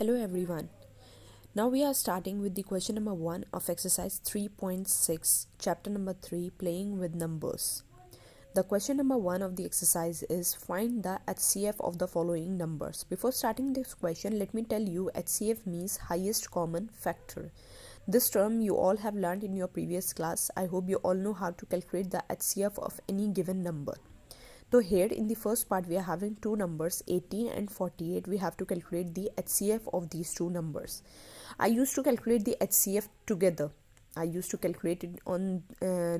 Hello everyone. Now we are starting with the question number 1 of exercise 3.6, chapter number 3, playing with numbers. The question number 1 of the exercise is find the HCF of the following numbers. Before starting this question, let me tell you HCF means highest common factor. This term you all have learned in your previous class. I hope you all know how to calculate the HCF of any given number. So here in the first part we are having two numbers 18 and 48. We have to calculate the HCF of these two numbers. I used to calculate the HCF together. I used to calculate it on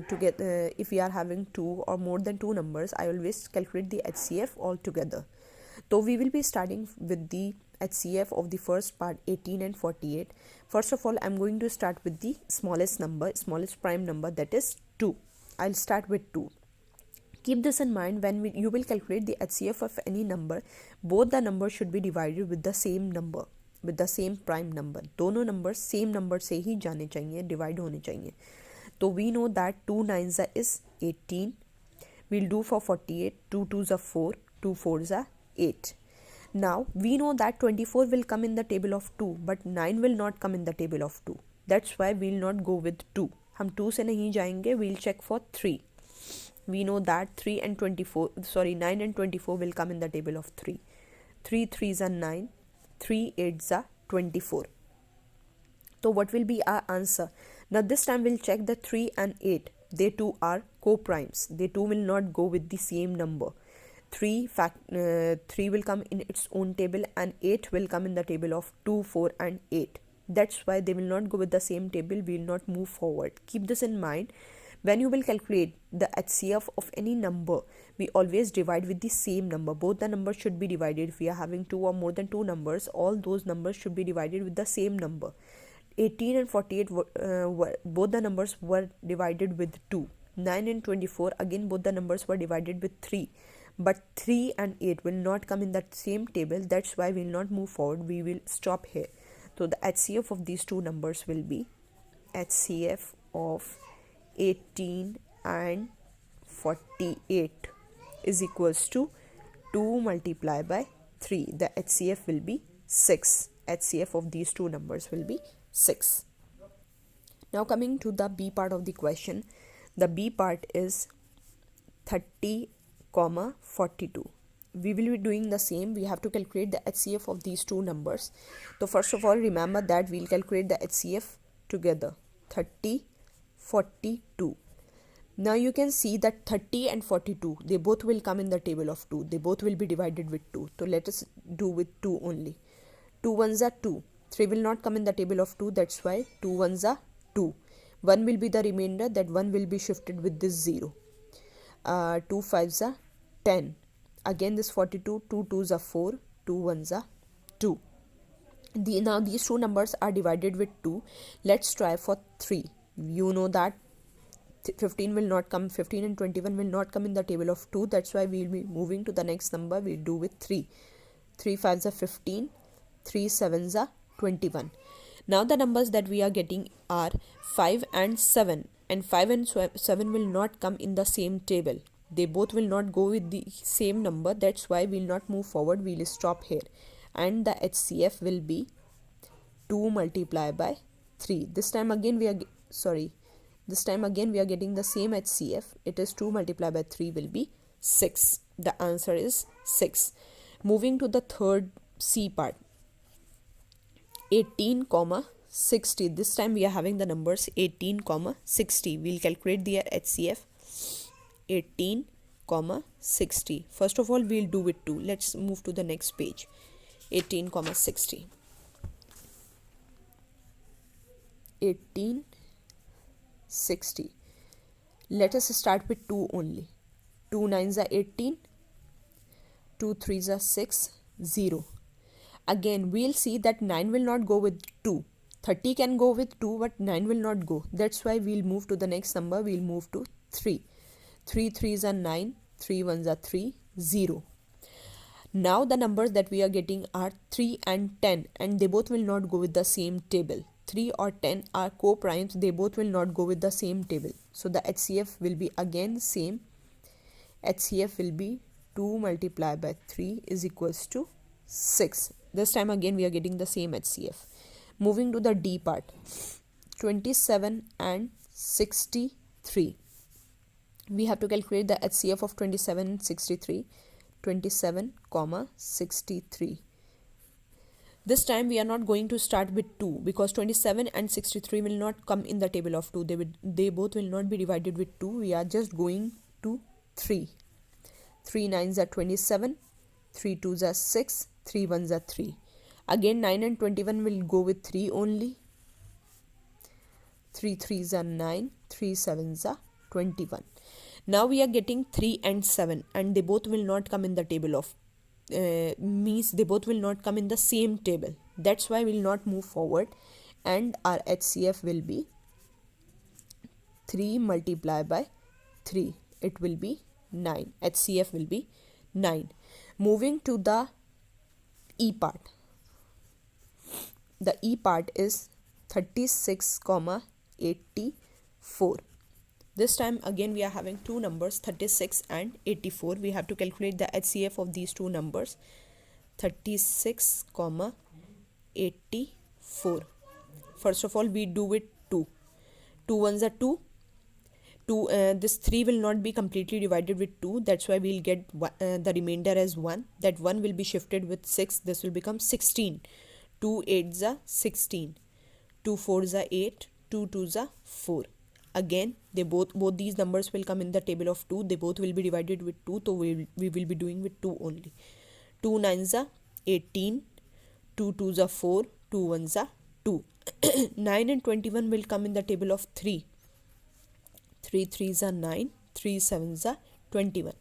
together. If we are having two or more than two numbers, I always calculate the HCF all together. So we will be starting with the HCF of the first part 18 and 48. First of all, I'm going to start with the smallest number, smallest prime number, that is 2. I'll start with 2. Keep this in mind when you will calculate the HCF of any number. Both the numbers should be divided with the same number, with the same prime number. दोनों numbers same number से ही जाने चाहिए, divide होने चाहिए. तो we know that 2 9s is 18. We'll do for 48. 2 2s are 4. 2 4s are 8. Now we know that 24 will come in the table of 2, but 9 will not come in the table of 2. That's why we'll not go with 2. हम 2 से नहीं जाएंगे. We'll check for 3. We know that 9 and 24 will come in the table of 3. 3 3s are 9. 3 8s are 24. So what will be our answer? Now this time we'll check the 3 and 8. They two are co-primes. They two will not go with the same number. 3 will come in its own table and 8 will come in the table of 2, 4 and 8. That's why they will not go with the same table. We will not move forward. Keep this in mind. When you will calculate the HCF of any number, we always divide with the same number. Both the numbers should be divided. If we are having two or more than two numbers, all those numbers should be divided with the same number. 18 and 48, both the numbers were divided with 2. 9 and 24, again both the numbers were divided with 3. But 3 and 8 will not come in that same table. That's why we will not move forward. We will stop here. So the HCF of these two numbers will be HCF of 18 and 48 is equals to 2 multiplied by 3. The HCF will be 6. HCF of these two numbers will be 6. Now coming to the B part of the question. The B part is 30, 42. We will be doing the same. We have to calculate the HCF of these two numbers. So first of all, remember that we'll calculate the HCF together. 30, 42. Now you can see that 30 and 42, they both will come in the table of 2. They both will be divided with 2. So let us do with 2 only. 2 1s are 2. 3 will not come in the table of 2. That's why 2 1s are 2. 1 will be the remainder. That 1 will be shifted with this 0. 2 5s are 10. Again this 42. 2 2s are 4. 2 1s are 2. Now these two numbers are divided with 2. Let's try for 3. You know that 15 will not come. 15 and 21 will not come in the table of 2. That's why we will be moving to the next number. We'll do with 3. 3 5s are 15. 3 7s are 21. Now the numbers that we are getting are 5 and 7. And 5 and 7 will not come in the same table. They both will not go with the same number. That's why we will not move forward. We will stop here. And the HCF will be 2 multiplied by 3. This time again we are getting the same HCF. It is 2 multiplied by 3 will be 6. The answer is 6. Moving to the third C part. 18, 60. This time we are having the numbers 18, 60. We'll calculate their HCF. 18, 60. First of all, we'll do with 2. Let's move to the next page. 18, 60. 18, 60. Let us start with 2 only. 2 9s are 18. 2 3s are 6. 0. Again we'll see that 9 will not go with 2. 30 can go with 2, but 9 will not go. That's why we'll move to the next number. We'll move to 3. 3 3s are 9. 3 1s are 3. 0. Now the numbers that we are getting are 3 and 10, and they both will not go with the same table. 3 or 10 are co-primes. They both will not go with the same table. So the HCF will be again same. HCF will be 2 multiplied by 3 is equals to 6. This time again we are getting the same HCF. Moving to the D part, 27 and 63. We have to calculate the HCF of 27 and 63. 27 comma 63. This time we are not going to start with 2 because 27 and 63 will not come in the table of 2. They both will not be divided with 2. We are just going to 3. 3 9s are 27, 3 2s are 6, 3 1s are 3. Again 9 and 21 will go with 3 only. 3 3s are 9, 3 7s are 21. Now we are getting 3 and 7 and they both will not come in the table of means they both will not come in the same table. That's why we will not move forward, and our HCF will be 3 multiplied by 3. It will be 9. HCF will be 9. Moving to the E part. The E part is 36 comma 84. This time again we are having two numbers, 36 and 84. We have to calculate the HCF of these two numbers, 36 comma 84. First of all we do with 2. 2 ones are 2. This 3 will not be completely divided with 2. That's why we'll get the remainder as 1. That 1 will be shifted with 6. This will become 16. 2 8s are 16. 2 4s are 8. 2 2s are 4. Again they both these numbers will come in the table of 2. They both will be divided with 2, so we will be doing with 2 only. 2 9s are 18, 2 2s are 4, 2 1s are 2. 9 and 21 will come in the table of 3. 3 3s are 9, 3 7s are 21.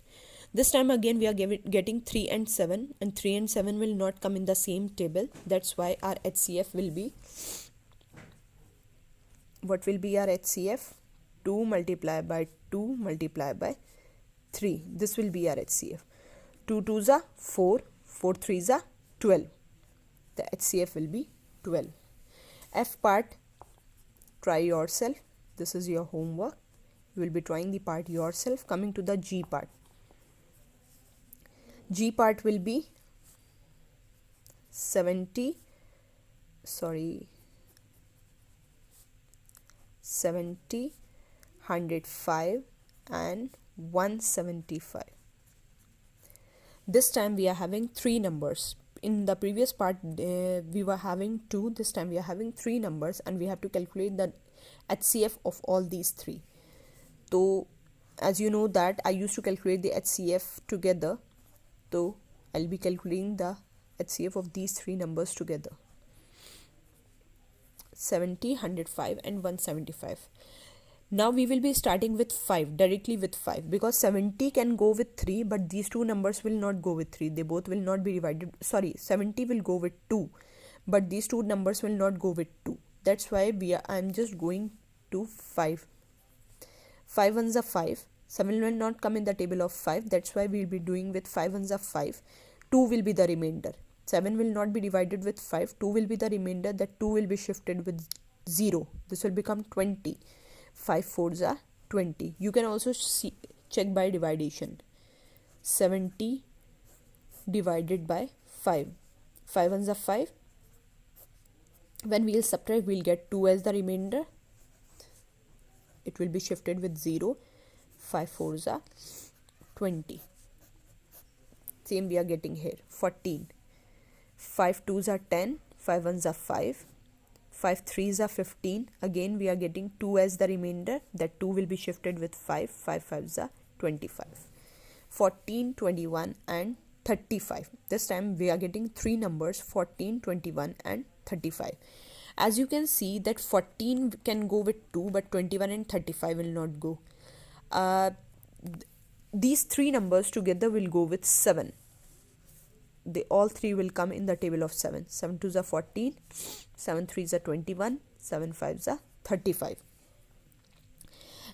This time again we are getting 3 and 7, and 3 and 7 will not come in the same table. That's why our HCF will be, what will be our HCF? 2 multiplied by 2 multiplied by 3. This will be our HCF. 2 2s are 4, 4 3s are 12. The HCF will be 12. F part, try yourself. This is your homework. You will be trying the part yourself. Coming to the G part. G part will be 70, 105 and 175. This time we are having three numbers. In the previous part we were having 2. This time we are having 3 numbers and we have to calculate the HCF of all these 3. So as you know that I used to calculate the HCF together, so I'll be calculating the HCF of these 3 numbers together. 70, 105 and 175. Now we will be starting with 5, directly with 5, because 70 can go with 3, but these two numbers will not go with 3. They both will not be divided. 70 will go with 2, but these two numbers will not go with 2. That's why I'm just going to 5. 5 ones are 5. 7 will not come in the table of 5. That's why we'll be doing with 5 ones are 5. 2 will be the remainder. 7 will not be divided with 5. 2 will be the remainder. That 2 will be shifted with 0. This will become 20. 5 4s are 20. You can also check by division. 70 divided by 5. 5 ones are 5. When we'll subtract, we'll get 2 as the remainder. It will be shifted with 0. 5 4s are 20. Same we are getting here. 14. 5 2s are 10. 5 1s are 5. 5 3s are 15. Again we are getting 2 as the remainder. That 2 will be shifted with 5. 5 5s are 25. 14, 21 and 35. This time we are getting 3 numbers, 14, 21 and 35. As you can see that 14 can go with 2, but 21 and 35 will not go. These 3 numbers together will go with 7. All 3 will come in the table of 7. 7 2s are 14, 7 3s are 21, 7 5s are 35.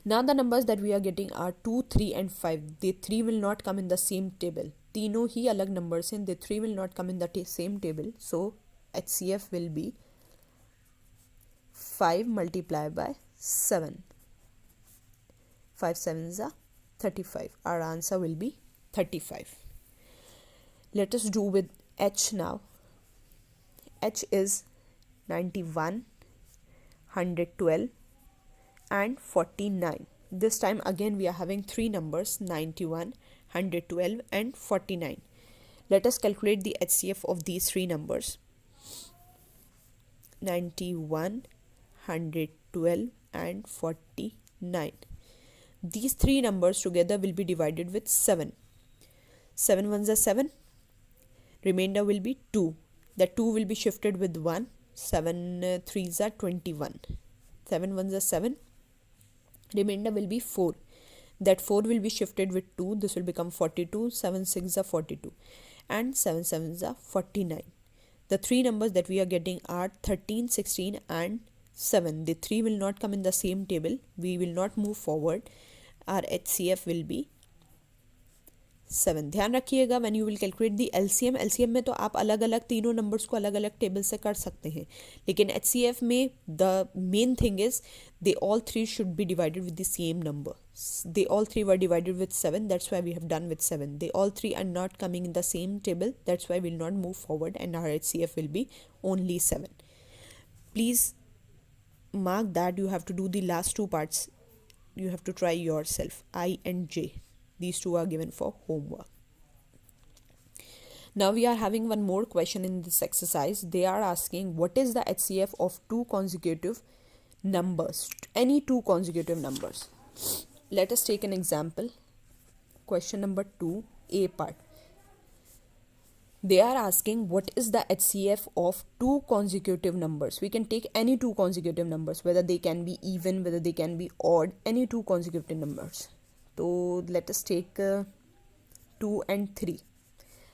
Now the numbers that we are getting are 2, 3 and 5. The 3 will not come in the same table. तीनों ही अलग numbers हैं. The 3 will not come in the same table. So HCF will be 5 multiplied by 7. 5 7s are 35. Our answer will be 35. Let us do with H now. H is 91, 112 and 49. This time again we are having three numbers, 91, 112 and 49. Let us calculate the HCF of these three numbers. 91, 112 and 49. These three numbers together will be divided with 7. 7 ones are 7. Remainder will be 2. The 2 will be shifted with 1. 7 threes are 21. 7 ones are 7. Remainder will be 4. That 4 will be shifted with 2. This will become 42. 7 6 are 42. And 7 sevens are 49. The three numbers that we are getting are 13, 16 and 7. The 3 will not come in the same table. We will not move forward. Our HCF will be 7. ध्यान रखिएगा when you will calculate the LCM में तो आप अलग अलग तीनों numbers को अलग अलग टेबल से कर सकते हैं, लेकिन एचसीएफ में the main thing is they all three should be divided with the same number. They all three were divided with 7. That's why we have done with 7. They all three are not coming in the same table. That's why we'll not move forward and our HCF will be only 7. Please mark that you have to do the last two parts. You have to try yourself. I and J. These two are given for homework. Now we are having one more question in this exercise. They are asking what is the HCF of two consecutive numbers, any two consecutive numbers. Let us take an example. Question number 2, A part. They are asking what is the HCF of two consecutive numbers. We can take any two consecutive numbers, whether they can be even, whether they can be odd, any two consecutive numbers. So let us take 2 and 3.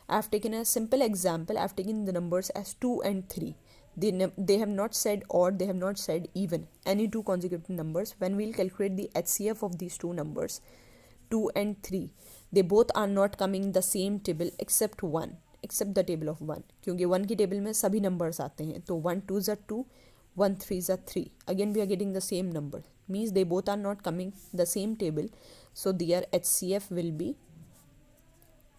I have taken a simple example. I have taken the numbers as 2 and 3. They have not said odd, they have not said even, any two consecutive numbers. When we will calculate the HCF of these two numbers, 2 and 3, they both are not coming in the same table except one, except the table of 1, क्योंकि 1 की table में सभी numbers आते हैं. तो 1 2s are 2, 1 3s are 3. Again we are getting the same number, means they both are not coming the same table, so their HCF will be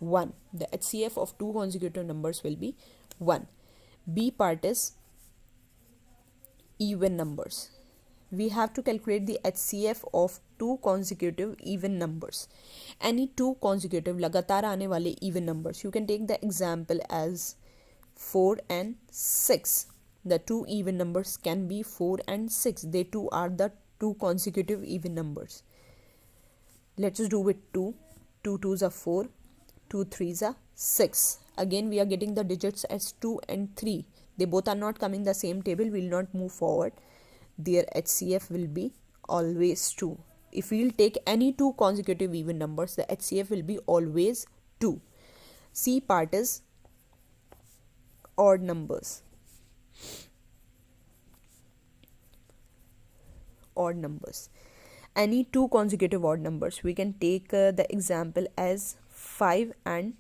1. The HCF of two consecutive numbers will be 1. B part is even numbers. We have to calculate the HCF of two consecutive even numbers. Any two consecutive लगातार आने वाले even numbers. You can take the example as 4 and 6. The two even numbers can be 4 and 6. They two are the two consecutive even numbers. Let's just do with 2. 2 2s are 4. 2 3s are 6. Again we are getting the digits as 2 and 3. They both are not coming the same table. We will not move forward. Their HCF will be always 2. If we will take any two consecutive even numbers, the HCF will be always 2. C part is odd numbers. Odd numbers. Any two consecutive odd numbers. We can take the example as 5 and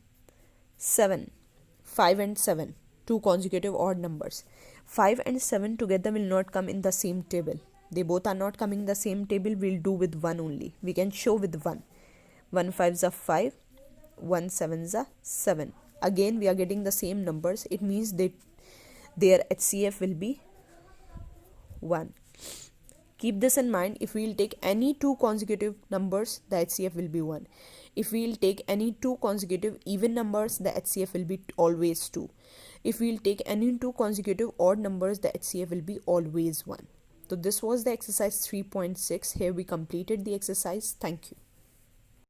7. 5 and 7. Two consecutive odd numbers. 5 and 7 together will not come in the same table. They both are not coming in the same table. We'll do with 1 only. We can show with 1. 1 5s are 5. 1 7s are 7. Again we are getting the same numbers. It means their HCF will be 1. Keep this in mind. If we will take any two consecutive numbers, the HCF will be 1. If we will take any two consecutive even numbers, the HCF will be always 2. If we will take any two consecutive odd numbers, the HCF will be always 1. So this was the exercise 3.6. Here we completed the exercise. Thank you.